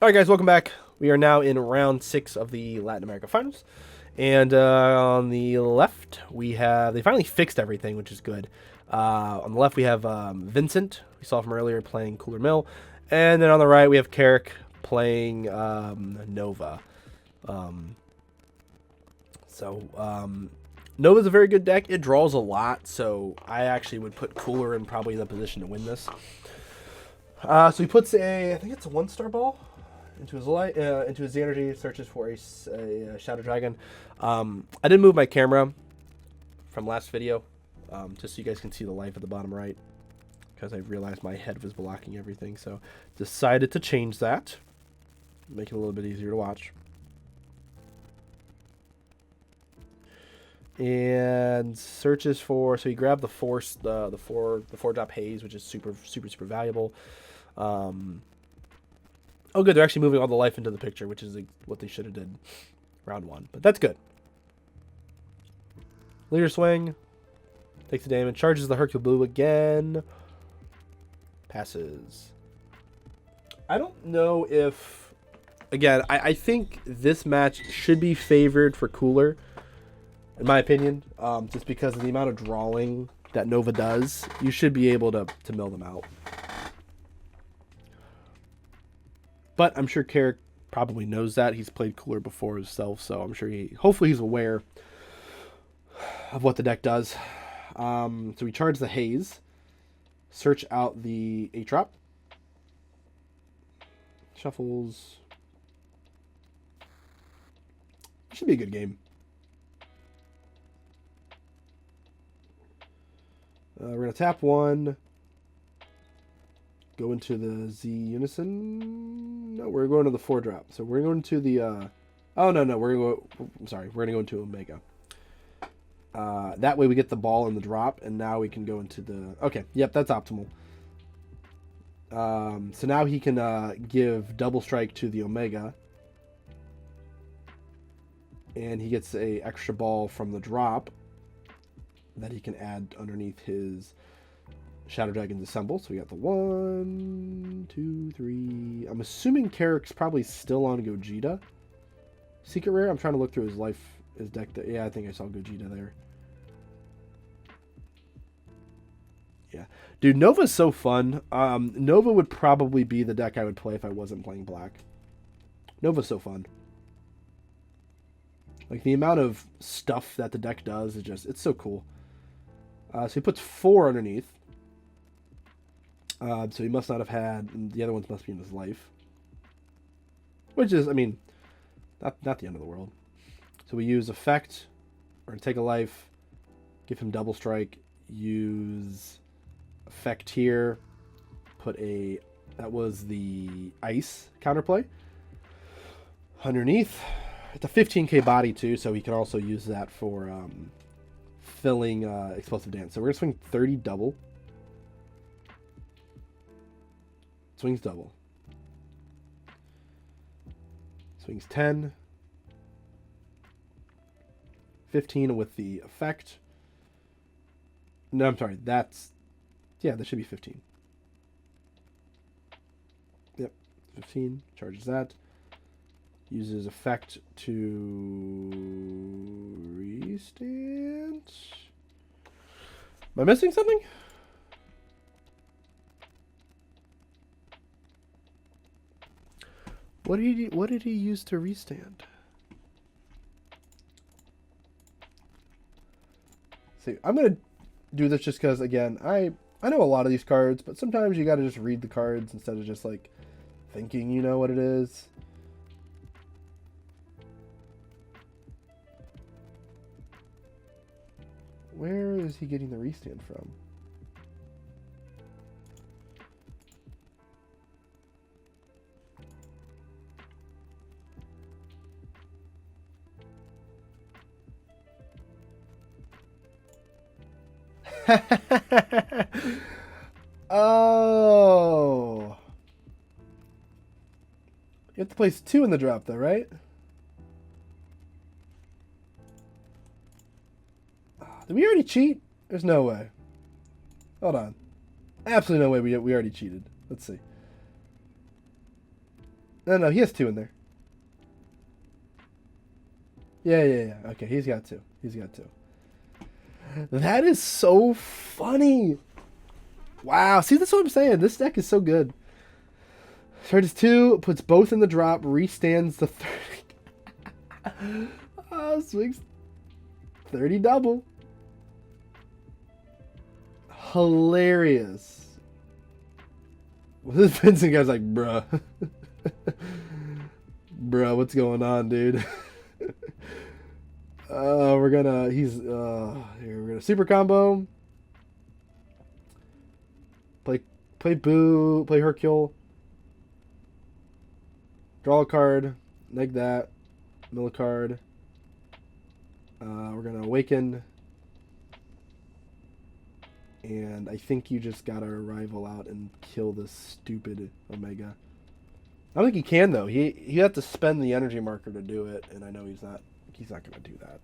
All right, guys, welcome back. We are now in round 6 of the Latin America Finals. And on the left, we have... They finally fixed everything, which is good. On the left, we have Vincent. We saw from earlier playing Cooler Mill. And then on the right, we have Carrick playing Nova. Nova's a very good deck. It draws a lot, so I actually would put Cooler in probably the position to win this. So he puts I think it's a 1-star ball into his light, into his energy, searches for a Shadow Dragon. I did move my camera from last video, just so you guys can see the life at the bottom right, because I realized my head was blocking everything. So decided to change that, make it a little bit easier to watch. And searches for, so he grabbed the force, the four drop haze, which is super valuable. Oh, good. They're actually moving all the life into the picture, which is what they should have did round 1. But that's good. Leader swing. Takes the damage. Charges the Hercule Blue again. Passes. I don't know if... Again, I think this match should be favored for Cooler, in my opinion. Just because of the amount of drawing that Nova does. You should be able to mill them out. But I'm sure Carrick probably knows that. He's played Cooler before himself, so I'm sure hopefully he's aware of what the deck does. So we charge the haze, search out the 8-drop, shuffles. Should be a good game. We're going to tap 1. Go into the Z Unison. No, we're going to the 4-drop. So we're going to the... oh, no. We're going to go... I'm sorry. We're going to go into Omega. That way we get the ball in the drop, and now we can go into the... Okay, yep, that's optimal. So now he can give double strike to the Omega. And he gets a extra ball from the drop that he can add underneath his Shadow Dragon's Assemble. So we got the 1, 2, 3. I'm assuming Carrick's probably still on Gogeta. Secret Rare? I'm trying to look through his deck. Yeah, I think I saw Gogeta there. Yeah. Dude, Nova's so fun. Nova would probably be the deck I would play if I wasn't playing black. Nova's so fun. Like, the amount of stuff that the deck does is just... It's so cool. So he puts 4 underneath. So he must not have had... The other ones must be in his life. Which is, I mean, not the end of the world. So we use effect. We're going to take a life. Give him double strike. Use effect here. Put a... That was the ice counterplay. Underneath. It's a 15k body too, so he can also use that for filling explosive dance. So we're going to swing 30 double. Swings double. Swings 10. 15 with the effect. No, I'm sorry. That's... Yeah, that should be 15. Yep. 15. Charges that. Uses effect to restand. Am I missing something? What did he use to restand? See, I'm gonna do this just because, again, I know a lot of these cards, but sometimes you gotta just read the cards instead of just like thinking you know what it is. Where is he getting the restand from? Oh. You have to place 2 in the drop though, right? Did we already cheat? There's no way. Hold on. Absolutely no way we already cheated. Let's see. No, he has 2 in there. Yeah. Okay, he's got 2. He's got 2. That is so funny. Wow. See, that's what I'm saying. This deck is so good. Charges 2, puts both in the drop, restands the 30. Swings 30 double. Hilarious. This Vincent guy's like, bruh. Bruh, what's going on, dude? We're gonna here we're gonna super combo. Play Boo, play Hercule. Draw a card, neg that, mill a card. We're gonna awaken. And I think you just gotta rival out and kill this stupid Omega. I don't think he can though. He have to spend the energy marker to do it, and I know he's not gonna do that.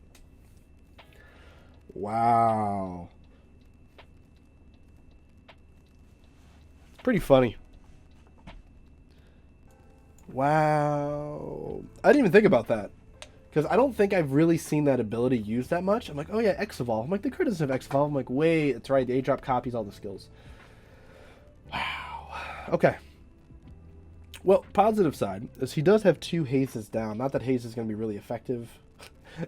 Wow. It's pretty funny. Wow. I didn't even think about that. Because I don't think I've really seen that ability used that much. I'm like, oh yeah, X-Evolve. I'm like, the card doesn't have X-Evolve. I'm like, wait, that's right. The A-Drop copies all the skills. Wow. Okay. Well, positive side is he does have 2 hazes down. Not that haze is going to be really effective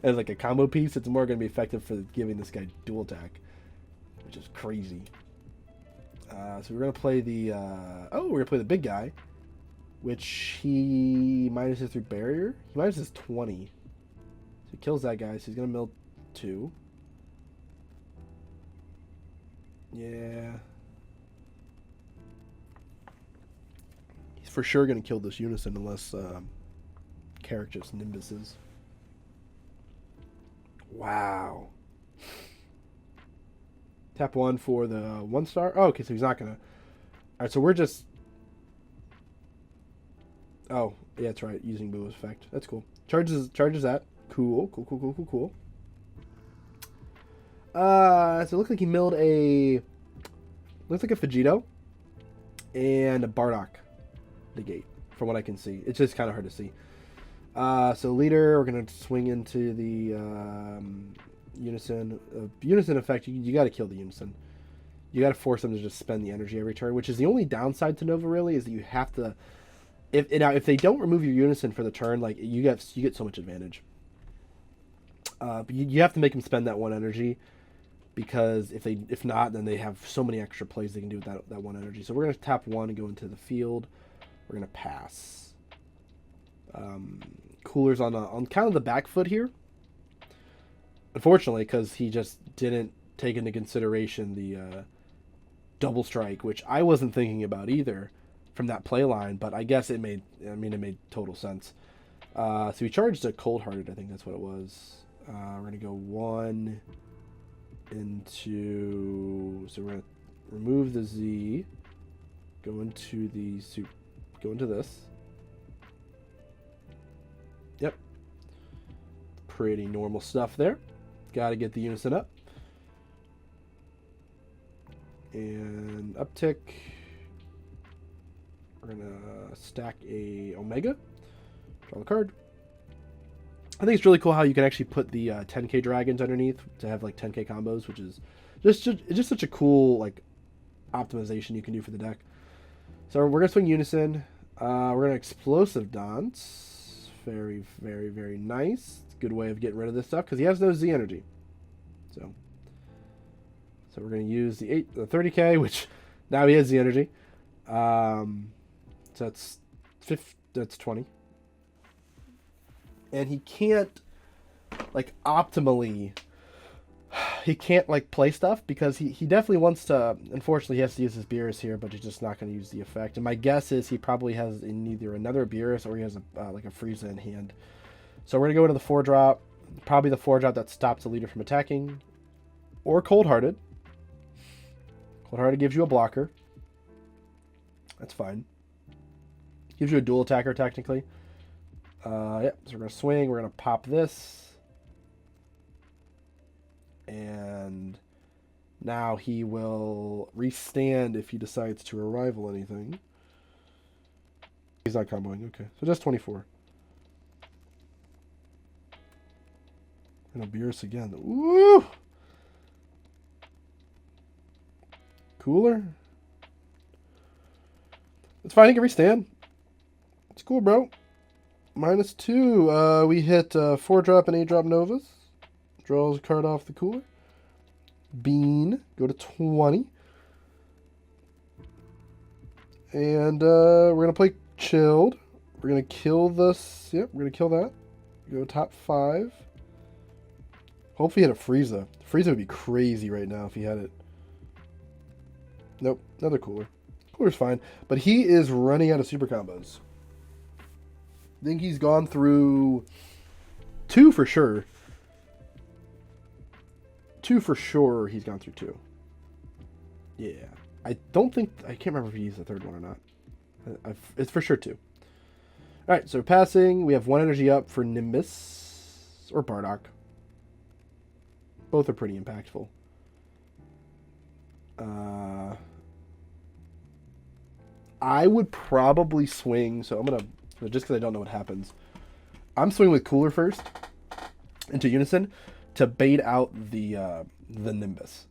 as like a combo piece. It's more going to be effective for giving this guy dual attack, which is crazy. So we're going to play the... we're going to play the big guy, which he minuses through barrier. He minuses 20. So he kills that guy, so he's going to mill 2. Yeah. He's for sure going to kill this Unison unless characters Nimbuses. Wow. Tap 1 for the 1-star. Oh, okay, so he's not going to... Alright, so we're just... Oh, yeah, that's right. Using Boo's effect. That's cool. Charges that. Cool. So it looks like he milled a... Looks like a Vegito. And a Bardock negate, from what I can see. It's just kind of hard to see. So leader, we're going to swing into the Unison. Unison effect, you got to kill the Unison. You got to force them to just spend the energy every turn, which is the only downside to Nouva, really, is that you have to... If they don't remove your Unison for the turn, like you get so much advantage. But you have to make them spend that 1 energy, because if not, then they have so many extra plays they can do with that 1 energy. So we're gonna tap 1 and go into the field. We're gonna pass. Cooler's on kind of the back foot here. Unfortunately, because he just didn't take into consideration the double strike, which I wasn't thinking about either from that play line, but I guess it made total sense. So he charged a cold-hearted, I think that's what it was. We're gonna go 1 into, so we're gonna remove the Z, go into this. Yep, pretty normal stuff there. Got to get the Unison up and uptick. We're gonna stack a Omega. Draw the card. I think it's really cool how you can actually put the 10k dragons underneath to have like 10k combos, which is just such a cool like optimization you can do for the deck. So we're gonna swing Unison. We're gonna explosive dance. Very, very, very nice. It's a good way of getting rid of this stuff because he has no Z energy. So we're gonna use the 30k, which now he has Z energy. So that's 20. And he can't like optimally, he can't like play stuff because he definitely wants to. Unfortunately, he has to use his Beerus here, but he's just not going to use the effect. And my guess is he probably has in either another Beerus or he has like a Frieza in hand. So we're gonna go into the 4-drop, probably the 4-drop that stops the leader from attacking, or Cold-Hearted. Cold-Hearted gives you a blocker. That's fine. Gives you a dual attacker technically. Yep, so we're going to swing. We're going to pop this. And now he will restand if he decides to arrival anything. He's not comboing. Okay, so just 24. And Beerus again. Woo! Cooler. It's fine. He can restand. It's cool, bro. -2. We hit 4-drop and 8-drop Novas. Draws a card off the cooler. Bean. Go to 20. And we're going to play Chilled. We're going to kill this. Yep, we're going to kill that. Go top 5. Hopefully he had a Frieza. Frieza would be crazy right now if he had it. Nope, another Cooler. Cooler's fine. But he is running out of super combos. I think he's gone through 2 for sure. 2 for sure he's gone through 2. Yeah. I can't remember if he used the 3rd one or not. It's for sure 2. Alright, so passing. We have 1 energy up for Nimbus or Bardock. Both are pretty impactful. I would probably swing, so I'm going to, just because I don't know what happens, I'm swinging with Cooler first into Unison to bait out the Nimbus.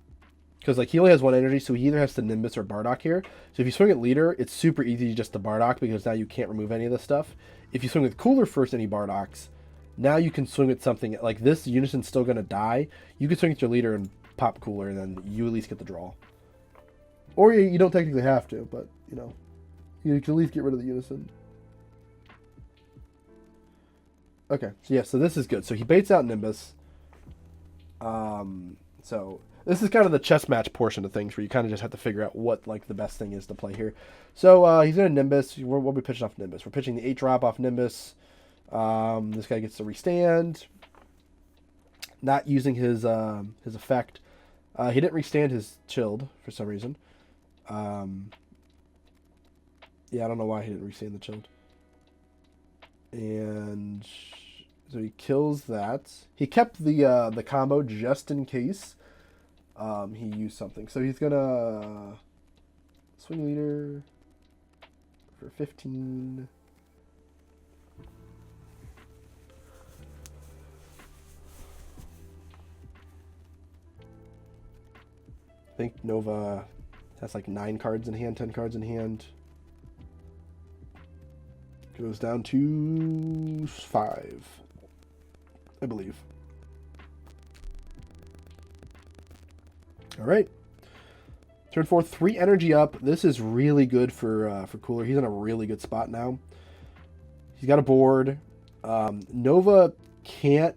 Because like he only has 1 energy, so he either has to Nimbus or Bardock here. So if you swing at Leader, it's super easy just to Bardock because now you can't remove any of this stuff. If you swing with Cooler first and he Bardocks, now you can swing with something like this. Unison's still going to die. You can swing at your Leader and pop Cooler, and then you at least get the draw. Or you don't technically have to, but, you know, you can at least get rid of the Unison. Okay, so yeah, so this is good. So he baits out Nimbus. So this is kind of the chess match portion of things where you kind of just have to figure out what like the best thing is to play here. So he's going to Nimbus. We'll be pitching off Nimbus. We're pitching the 8-drop off Nimbus. This guy gets to restand. Not using his effect. He didn't restand his Chilled for some reason. Yeah, I don't know why he didn't restand the Chilled. And so he kills that. He kept the combo just in case he used something. So he's gonna swing Leader for 15. I think Nouva has like 9 cards in hand, 10 cards in hand. Goes down to 5, I believe. All right. Turn 4, 3 energy up. This is really good for Cooler. He's in a really good spot now. He's got a board. Nouva can't.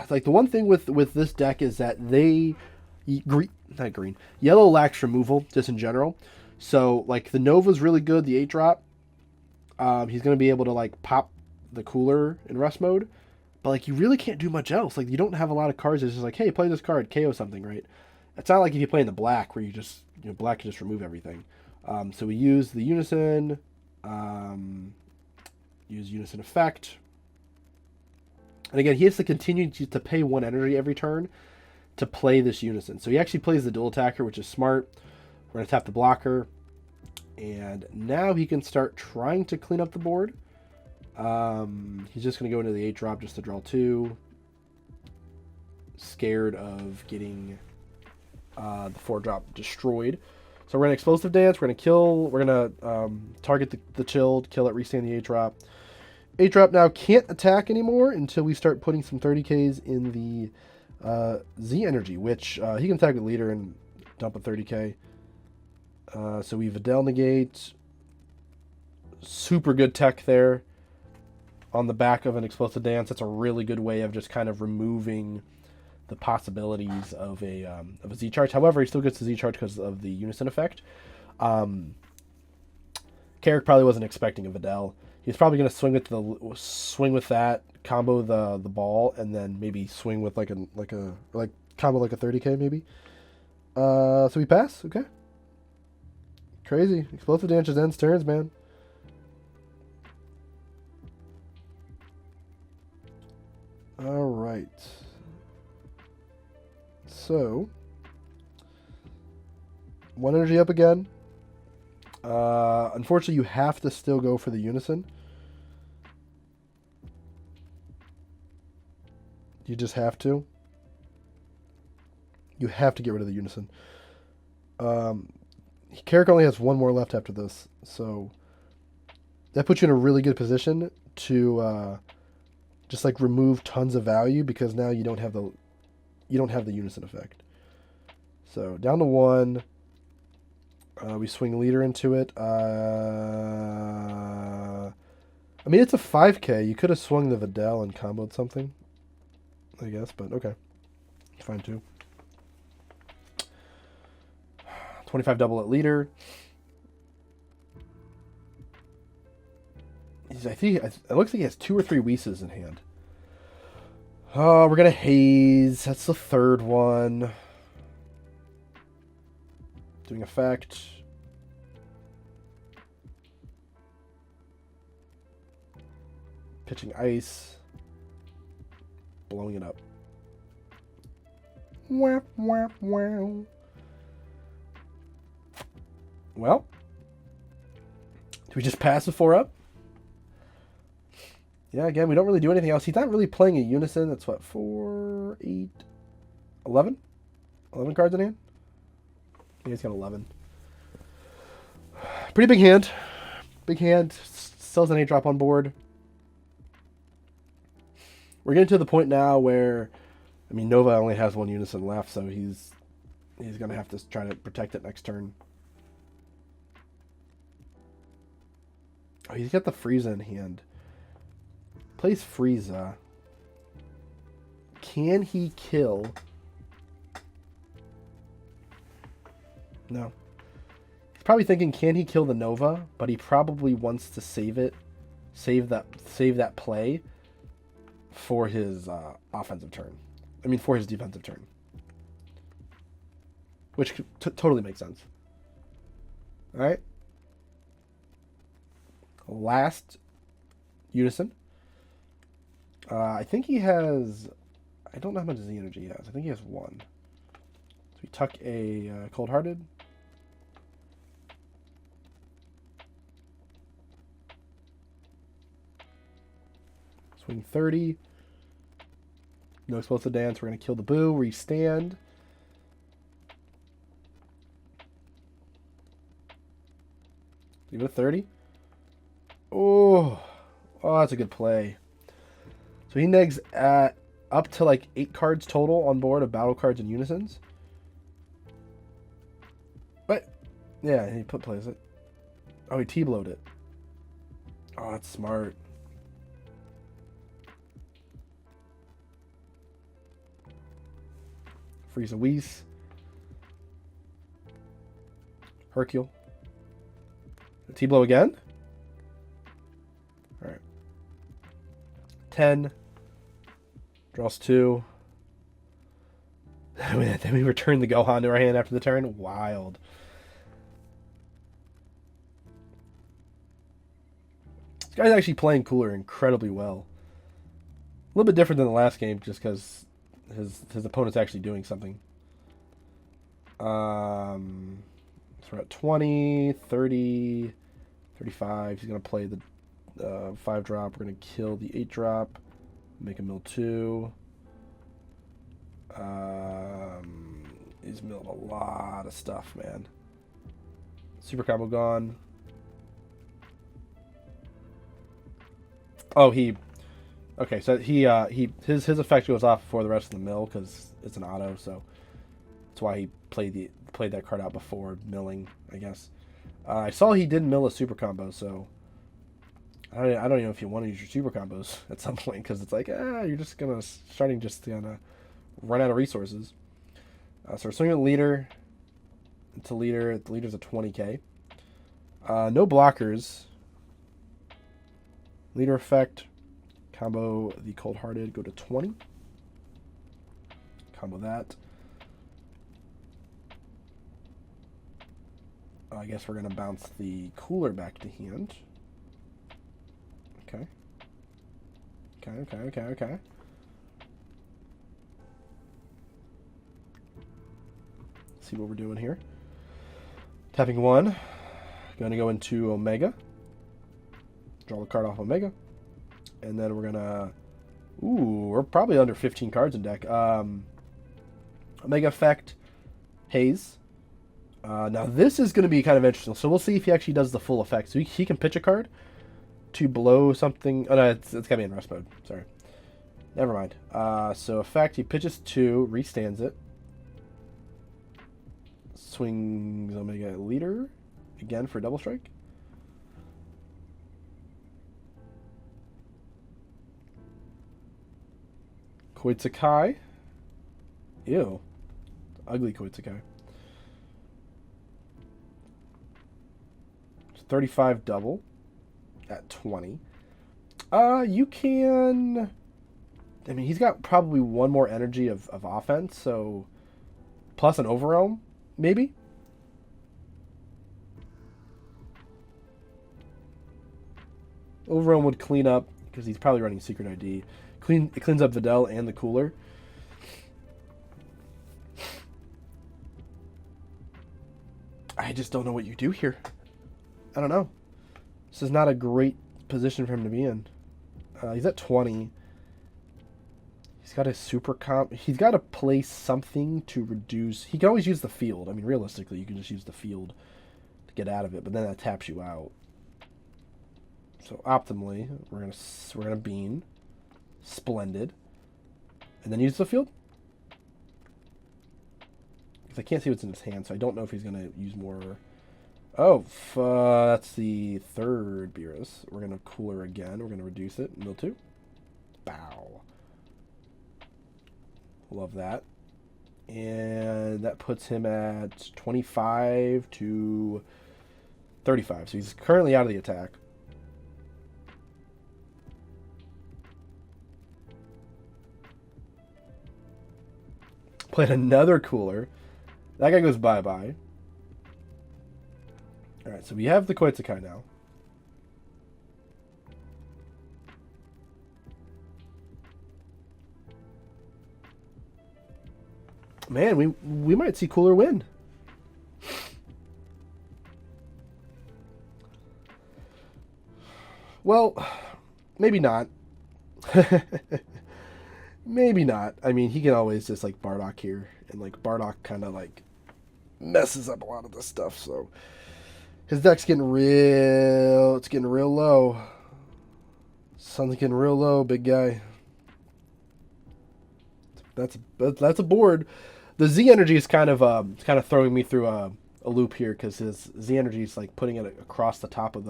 Like the one thing with this deck is that yellow lacks removal just in general. So like the Nouva's really good. The 8-drop. He's going to be able to like pop the Cooler in rest mode, but like you really can't do much else. Like you don't have a lot of cards. It's just like, hey, play this card, KO something, right? It's not like if you play in the black where you just, black can just remove everything. So we use the Unison, use Unison effect. And again, he has to continue to pay 1 energy every turn to play this Unison. So he actually plays the dual attacker, which is smart. We're going to tap the blocker. And now he can start trying to clean up the board. He's just going to go into the 8-drop just to draw 2. Scared of getting the 4-drop destroyed. So we're going to Explosive Dance. We're going to kill. We're going to target the Chilled, kill it, restand the 8-drop. 8-drop now can't attack anymore until we start putting some 30Ks in the Z energy, which he can attack with Leader and dump a 30K. So we Videl negate. Super good tech there on the back of an Explosive Dance. That's a really good way of just kind of removing the possibilities of a Z charge. However, he still gets the Z charge because of the Unison effect. Carrick probably wasn't expecting a Videl. He's probably going to swing with that, combo the ball, and then maybe swing with like combo like a 30K maybe. So we pass. Okay. Crazy. Explosive Dance just ends turns, man. All right. So, 1 energy up again. Unfortunately, you have to still go for the Unison. You just have to. You have to get rid of the Unison. Carrick only has one more left after this, so that puts you in a really good position to just like remove tons of value because now you don't have the Unison effect. So down to 1. We swing leader into it. I mean, it's a 5K. You could have swung the Vidal and comboed something, I guess, but okay. Fine, too. 25 double at leader. I think it looks like he has 2 or 3 Whis in hand. Oh, we're going to haze. That's the 3rd one. Doing effect. Pitching ice. Blowing it up. Wah, wah, wah. Well. Do we just pass the 4 up? Yeah, again, we don't really do anything else. He's not really playing a Unison. That's what, 4, 8, 11? 11 cards in hand? Yeah, he's got 11. Pretty big hand. Big hand. Still has an 8-drop on board. We're getting to the point now where, I mean, Nouva only has 1 Unison left, so he's going to have to try to protect it next turn. Oh, he's got the Frieza in hand. Plays Frieza. Can he kill? No. He's probably thinking, can he kill the Nouva? But he probably wants to save it. Save that play for his offensive turn. I mean, for his defensive turn. Which totally makes sense. Alright. Last Unison. I think he has... I don't know how much Z energy he has. I think he has 1. So we tuck a Cold-Hearted. Swing 30. No explosive dance. We're going to kill the Boo. Restand. Leave it at 30. Oh, that's a good play. So he negs at up to like 8 cards total on board of battle cards and Unisons. But yeah, he plays it. Oh, he T-blowed it. Oh, that's smart. Frieza Whis. Hercule. T-blow again? Alright. 10. Draws 2. Then we return the Gohan to our hand after the turn. Wild. This guy's actually playing Cooler incredibly well. A little bit different than the last game just because his opponent's actually doing something. So we're at 20, 30, 35. He's going to play the 5-drop. We're going to kill the 8-drop. Make a mill 2. He's milled a lot of stuff, man. Super combo gone. Oh, okay, so his effect goes off before the rest of the mill because it's an auto, so that's why he played that card out before milling, I guess. I saw he did mill a super combo, so I don't even know if you want to use your super combos at some point because it's like, you're just starting to run out of resources. So we're swinging at leader. It's a leader. The leader's a 20k. No blockers. Leader effect. Combo the Cold-Hearted. Go to 20. Combo that. I guess we're going to bounce the Cooler back to hand. Okay. Okay. See what we're doing here. Tapping 1. Going to go into Omega. Draw the card off Omega. And then we're going to... Ooh, we're probably under 15 cards in deck. Omega effect, Haze. Now this is going to be kind of interesting. So we'll see if he actually does the full effect. So he can pitch a card to blow something. Oh no, it's got to be in rest mode. Sorry. Never mind. So effect, he pitches 2, restands it. Swings Omega Leader again for double strike. Koitsukai. Ew. Ugly Koitsukai. 35 double at 20. You can... I mean, he's got probably one more energy of offense, so... Plus an Overwhelm, maybe? Overwhelm would clean up, because he's probably running Secret ID. It cleans up Videl and the cooler. I just don't know what you do here. I don't know. This is not a great position for him to be in. He's at 20. He's got a super comp. He's got to play something to reduce. He can always use the field. I mean, realistically, you can just use the field to get out of it, but then that taps you out. So optimally, we're gonna bean. Splendid. And then use the field. Because I can't see what's in his hand, so I don't know if he's going to use more. Oh, that's the third Beerus. We're going to cooler again. We're going to reduce it. Mill 2. Bow. Love that. And that puts him at 25 to 35. So he's currently out of the attack. Played another cooler. That guy goes bye-bye. Alright, so we have the Koitsukai now. Man, we might see Cooler win. Well, maybe not. Maybe not. I mean, he can always just, like, Bardock here. And, like, Bardock kind of, like, messes up a lot of this stuff, so... His deck's getting real... It's getting real low. Sun's getting real low, big guy. That's a board. The Z energy is kind of throwing me through a loop here, because his Z energy is, like, putting it across the top of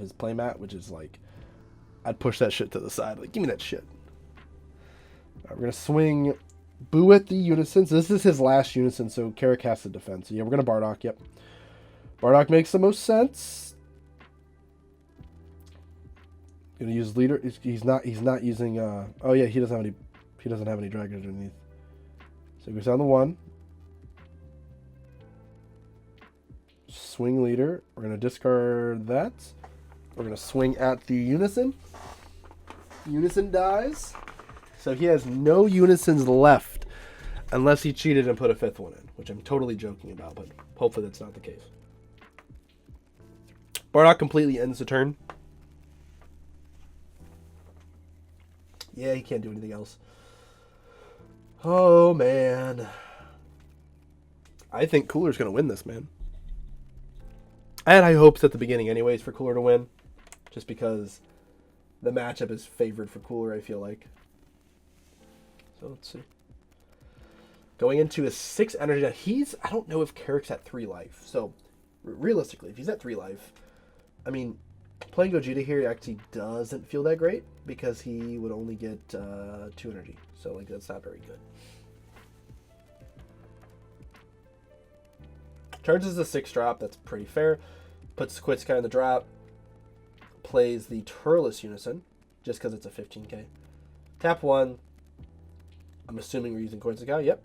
his playmat, which is, like... I'd push that shit to the side. Like, give me that shit. We're going to swing Boo at the Unison. So this is his last Unison, so Carrick has to defend. So yeah, we're going to Bardock, yep. Bardock makes the most sense. Going to use Leader. He's not using... oh yeah, he doesn't have any dragons underneath. So he goes down to 1. Swing Leader. We're going to discard that. We're going to swing at the Unison. Unison dies. So he has no Unisons left unless he cheated and put a 5th one in, which I'm totally joking about, but hopefully that's not the case. Bardock completely ends the turn. Yeah, he can't do anything else. Oh, man. I think Cooler's going to win this, man. I had high hopes at the beginning anyways for Cooler to win, just because the matchup is favored for Cooler, I feel like. So let's see. Going into his 6 energy. Now I don't know if Carrick's at 3 life. So realistically, if he's at 3 life, I mean, playing Gogeta here actually doesn't feel that great because he would only get 2 energy. So like that's not very good. Charges the 6-drop. That's pretty fair. Puts Koitsukai in the drop. Plays the Turles Unison just because it's a 15k. Tap 1. I'm assuming we're using Koitsukai. Yep.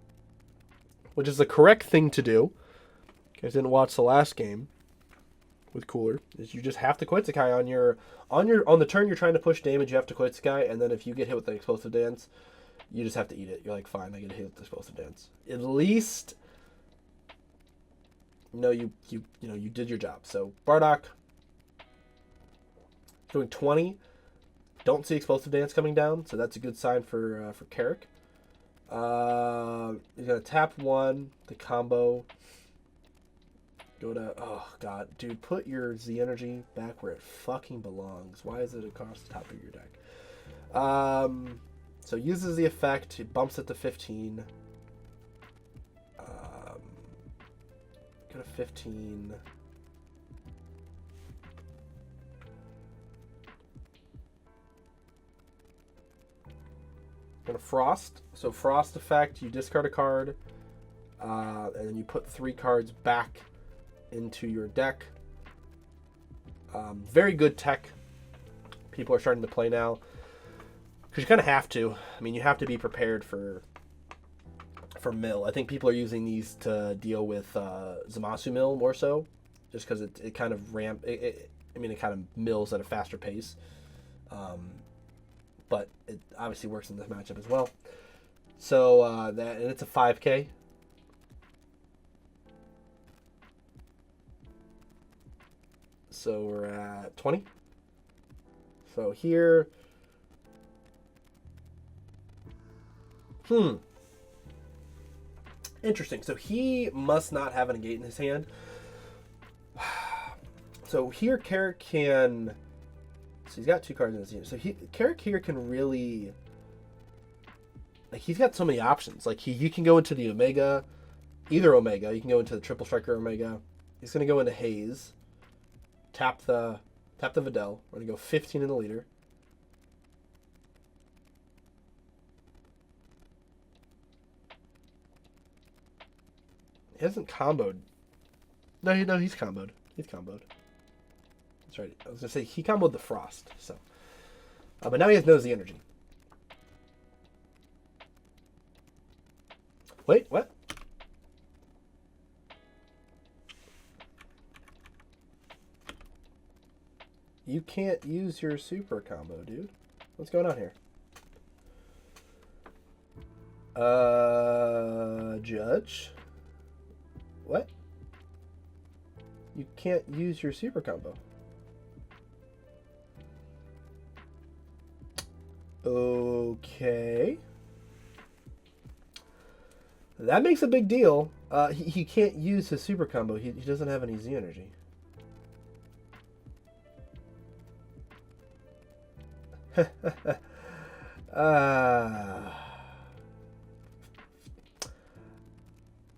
Which is the correct thing to do. You guys didn't watch the last game with Cooler. Is you just have to Koitsukai on the turn you're trying to push damage. You have to Koitsukai, and then if you get hit with the Explosive Dance, you just have to eat it. You're like, fine, I get hit with the Explosive Dance. At least no, you did your job. So Bardock doing 20. Don't see explosive dance coming down, so that's a good sign for Carrick. He's gonna tap 1, the combo. Go to, oh god, dude, put your Z energy back where it fucking belongs. Why is it across the top of your deck? So uses the effect, it bumps it to 15. Go to 15. Gonna Frost. So Frost effect, you discard a card, and then you put 3 cards back into your deck. Very good tech. People are starting to play now because you kind of have to. I mean, you have to be prepared for mill. I think people are using these to deal with Zamasu mill more so, just because it kind of it kind of mills at a faster pace. But it obviously works in this matchup as well. So and it's a 5K. So we're at 20. So here, interesting. So he must not have a negate in his hand. So here, Carrick can. So he's got 2 cards in his hand. So Carrick here can really, like, he's got so many options. Like you can go into the Omega, either Omega. You can go into the Triple Striker Omega. He's gonna go into Haze. Tap the Videl. We're gonna go 15 in the leader. He hasn't comboed. No, he's comboed. He's comboed. That's right. I was gonna say he comboed the Frost. So, but now he has no Z energy. Wait, what? You can't use your super combo, dude. What's going on here? Judge? What? You can't use your super combo. Okay. That makes a big deal. He can't use his super combo. He doesn't have any Z energy.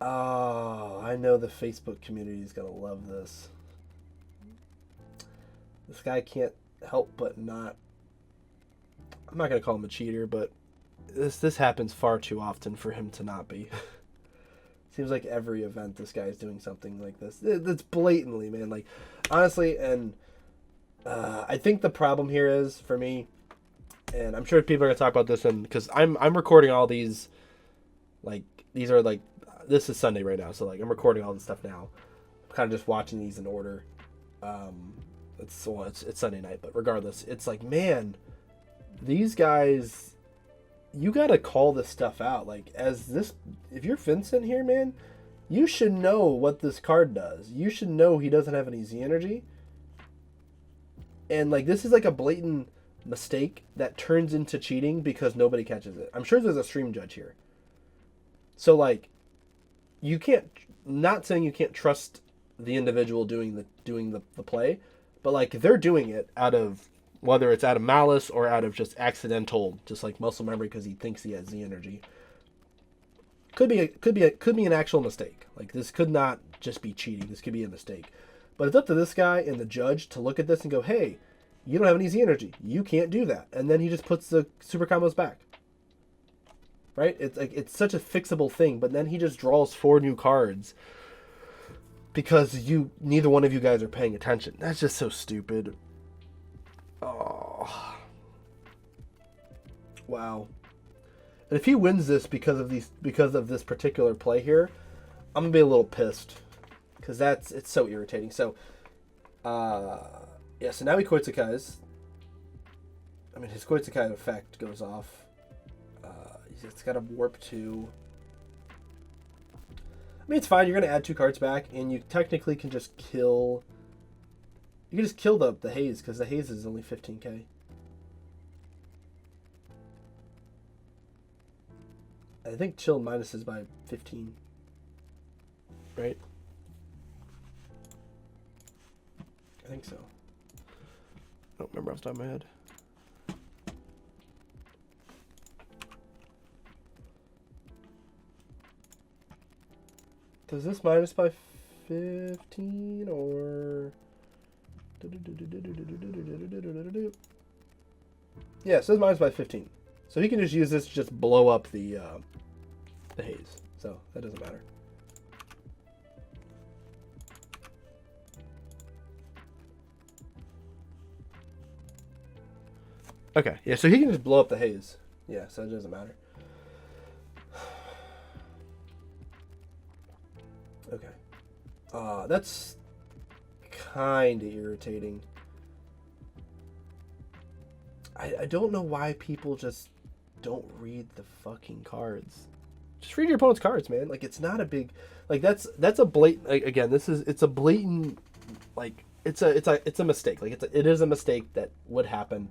Oh, I know the Facebook community is gonna love this. This guy can't help but not. I'm not gonna call him a cheater, but this happens far too often for him to not be. Seems like every event this guy's doing something like this. That's blatantly, man. Like, honestly, and I think the problem here is for me. And I'm sure people are gonna talk about this, and because I'm recording all these, like these are like this is Sunday right now, so like I'm recording all this stuff now. I'm kind of just watching these in order. It's Sunday night, but regardless, it's like, man, these guys, you gotta call this stuff out. Like, if you're Vincent here, man, you should know what this card does. You should know he doesn't have any Z energy, and like this is like a blatant mistake that turns into cheating because nobody catches it. I'm sure there's a stream judge here. So like, you can't, not saying you can't trust the individual doing the play, but like they're doing it out of, whether it's out of malice or out of just accidental, just like muscle memory because he thinks he has Z energy. Could be an actual mistake. Like this could not just be cheating. This could be a mistake. But it's up to this guy and the judge to look at this and go, hey, you don't have any Z energy. You can't do that. And then he just puts the super combos back. Right? It's like it's such a fixable thing, but then he just draws 4 new cards because neither one of you guys are paying attention. That's just so stupid. Oh. Wow. And if he wins this because of this particular play here, I'm gonna be a little pissed. Because it's so irritating. So yeah, so now he Koitsekai's. I mean, his Koitsekai effect goes off. It's got a warp 2. I mean, it's fine. You're going to add 2 cards back, and you technically can just kill... You can just kill the haze, because the haze is only 15k. I think chill minuses by 15. Right? I think so. I don't remember off the top of my head. Does this minus by 15 or... Yeah, it says minus by 15. So he can just use this to just blow up the haze. So that doesn't matter. Okay, yeah, so he can just blow up the haze. Yeah, so it doesn't matter. Okay. That's kind of irritating. I don't know why people just don't read the fucking cards. Just read your opponent's cards, man. Like, it's not a big... Like, that's a blatant... Like, again, it's a blatant... Like, it's a mistake. Like, it is a mistake that would happen.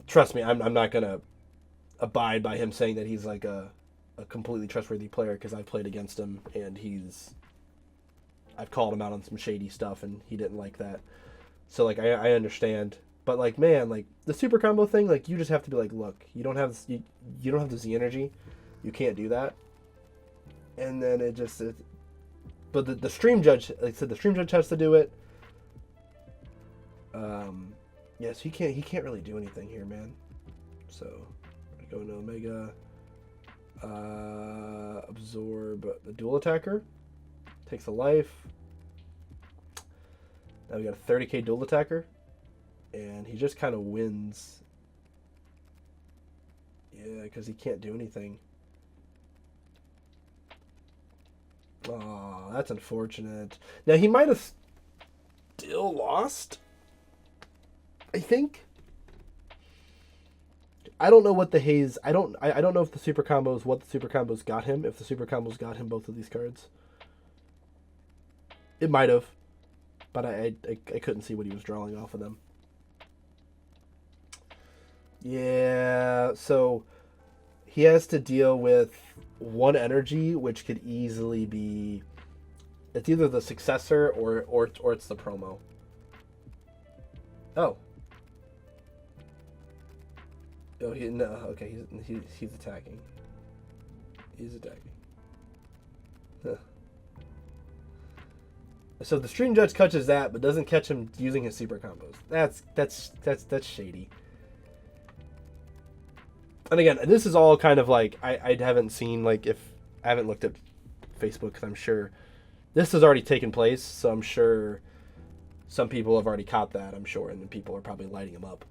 Trust me, I'm not gonna abide by him saying that he's like a completely trustworthy player, because I've played against him and I've called him out on some shady stuff and he didn't like that. So like I understand, but like, man, like the super combo thing, like you just have to be like, look, you don't have the Z energy, you can't do that. And then but the stream judge, like I said, the stream judge has to do it. Yes, he can't really do anything here, man. So I go into Omega, absorb the dual attacker, takes a life. Now we got a 30k dual attacker, and he just kind of wins. Yeah, because he can't do anything. Oh, that's unfortunate. Now he might have still lost, I think. I don't know what the haze... I don't know if the super combos... What the super combos got him. If the super combos got him both of these cards. It might have. But I couldn't see what he was drawing off of them. Yeah, so... He has to deal with 1 energy, which could easily be... It's either the successor or it's the promo. Oh. Oh, no, okay, he's attacking. He's attacking. Huh. So the stream judge catches that, but doesn't catch him using his super combos. That's shady. And again, this is all kind of like I haven't seen, like, if I haven't looked at Facebook, because I'm sure this has already taken place. So I'm sure some people have already caught that. I'm sure, and then people are probably lighting him up.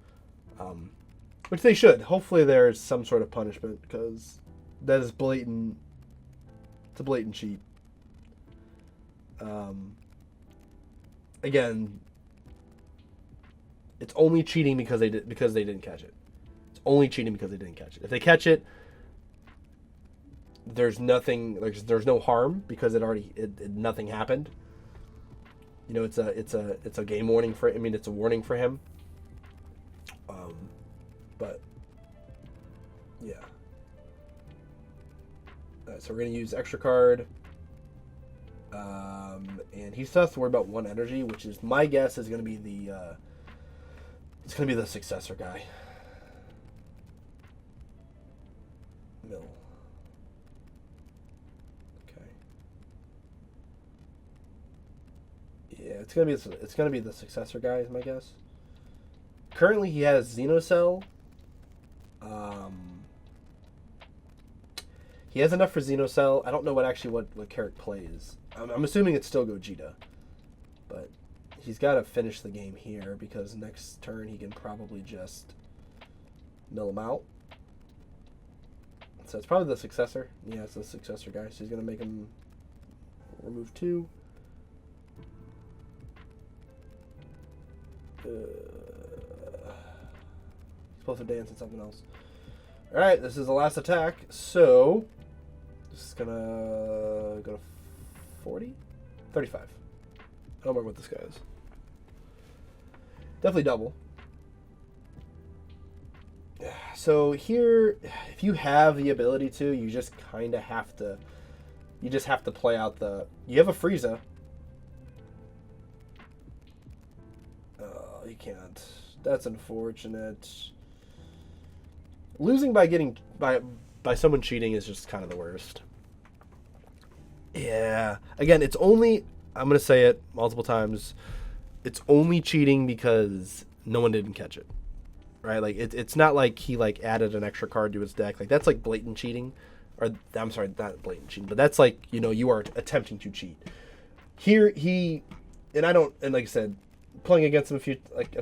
Which they should. Hopefully there's some sort of punishment, because that is blatant. It's a blatant cheat. Again, it's only cheating because they didn't catch it. It's only cheating because they didn't catch it. If they catch it, there's nothing. Like, there's no harm, because nothing happened. You know, it's a game warning for. I mean, it's a warning for him. But yeah. So we're gonna use extra card, and he still has to worry about 1 energy, which is, my guess, is gonna be the it's gonna be the successor guy. Mill. Okay. Yeah, it's gonna be the successor guy, is my guess. Currently, he has Xenocell. He has enough for Xenocell. I don't know what Carrick plays. I'm assuming it's still Gogeta, but he's got to finish the game here, because next turn he can probably just mill him out. So it's probably the successor. Yeah, it's the successor guy. So he's gonna make him remove 2. Supposed to dance and something else. Alright, this is the last attack. So This is gonna go to 40? 35. I don't remember what this guy is. Definitely double. So here, if you have the ability to, you just kind of have to. You just have to play out the. You have a Frieza. You can't. That's unfortunate. Losing by getting by someone cheating is just kind of the worst. Yeah. Again, it's only. I'm gonna say it multiple times. It's only cheating because no one didn't catch it. Right, like it's not like he like added an extra card to his deck. Like that's like blatant cheating, or I'm sorry, not blatant cheating, but that's like you are attempting to cheat. Here and like I said, playing against him a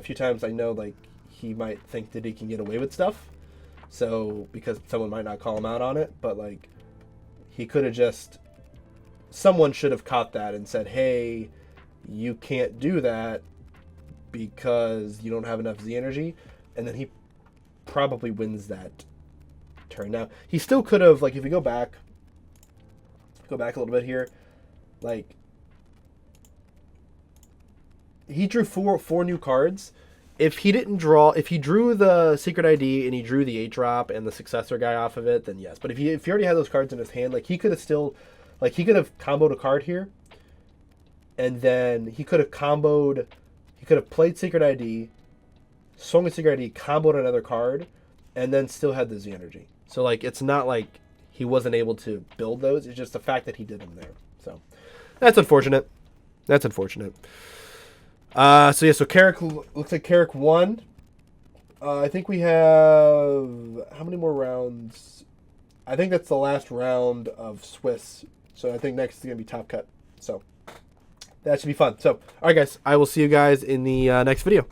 few times, I know like he might think that he can get away with stuff, so because someone might not call him out on it, but like he could have someone should have caught that and said, hey, you can't do that because you don't have enough Z energy. And then he probably wins that turn. Now, he still could have, like, if you go back a little bit here, like, he drew four new cards. If he drew the Secret ID and he drew the 8-drop and the Successor guy off of it, then yes. But if he already had those cards in his hand, like, he could have comboed a card here, and then he could have played Secret ID, swung a Secret ID, comboed another card, and then still had the Z energy. So like it's not like he wasn't able to build those. It's just the fact that he did them there. So that's unfortunate. So Carrick looks like Carrick won. I think we have how many more rounds? I think that's the last round of Swiss. So I think next is gonna be Top Cut. So that should be fun. So all right, guys, I will see you guys in the next video.